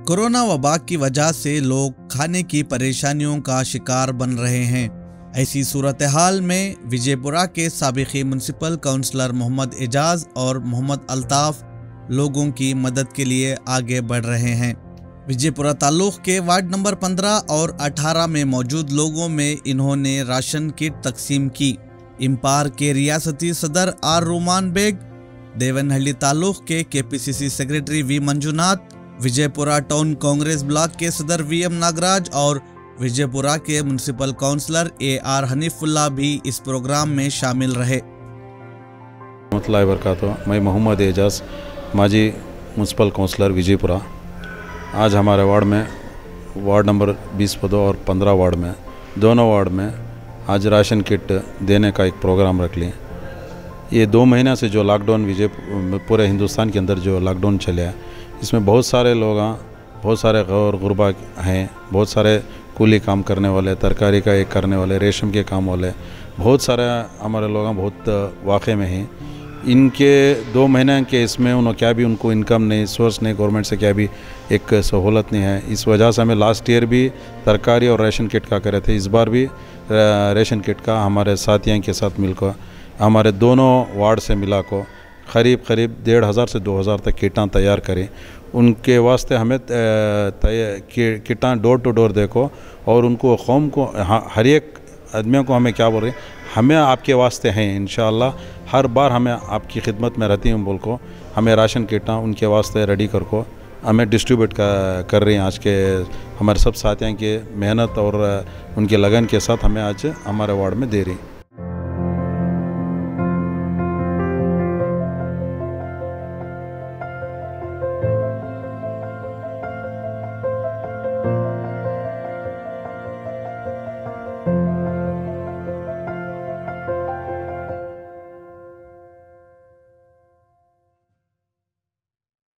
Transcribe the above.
Corona वबा की वजह से लोग खाने की परेशानियों का शिकार बन रहे हैं। ऐसी सूरत हाल में विजयपुरा के साबिक़ म्युनिसिपल काउंसलर मोहम्मद एजाज और मोहम्मद अल्ताफ़ लोगों की मदद के लिए आगे बढ़ रहे हैं। विजयपुरा ताल्लुक़ के वार्ड नंबर 15 और 18 में मौजूद लोगों में इन्होंने राशन किट तकसीम की। इम्पार के रियासती सदर आर रोमान बेग, देवनहल्ली ताल्लुक़ के KPCC secretary V Manjunath, Vijayapura town Congress block के सदर VM नागराज और विजयपुरा के म्युनिसिपल काउंसलर AR हनीफुल्लाह भी इस प्रोग्राम में शामिल रहे। मैं मोहम्मद एजाज, माजी म्युनिसिपल काउंसलर विजयपुरा। आज हमारे वार्ड में वार्ड नंबर 20 और 15 वार्ड में दोनों वार्ड में आज राशन किट देने का एक प्रोग्राम रख लिए। ये 2 महीना से जो लॉकडाउन पूरे हिंदुस्तान के अंदर जो लॉकडाउन चले है, इसमें बहुत सारे लोग बहुत सारे गैर गुरबा हैं, बहुत सारे कूली काम करने वाले, तरकारी का एक करने वाले, रेशम के काम वाले, बहुत सारे हमारे लोग बहुत वाक़े में हैं। इनके 2 महीने के इसमें उन्होंने क्या भी उनको इनकम नहीं, सोर्स नहीं, गवर्नमेंट से क्या भी एक सहूलत नहीं है। इस वजह से हमें लास्ट ईयर भी तरकारी और राशन किट का करे थे, इस बार भी राशन किट का हमारे साथियों के साथ मिलकर हमारे दोनों वार्ड से मिला को करीब 1,500 से 2,000 तक किटां तैयार करें। उनके वास्ते हमें किटां डोर टू डोर देखो और उनको कौम को हर एक आदमियों को हमें क्या बोल रहे हैं, हमें आपके वास्ते हैं। इंशाअल्लाह हर बार हमें आपकी खिदमत में रहती हूँ बोल को हमें राशन किटां उनके वास्ते रेडी कर को हमें डिस्ट्रीब्यूट कर रही हैं। आज के हमारे सब साथियों के मेहनत और उनके लगन के साथ हमें आज हमारे वार्ड में दे रही हैं।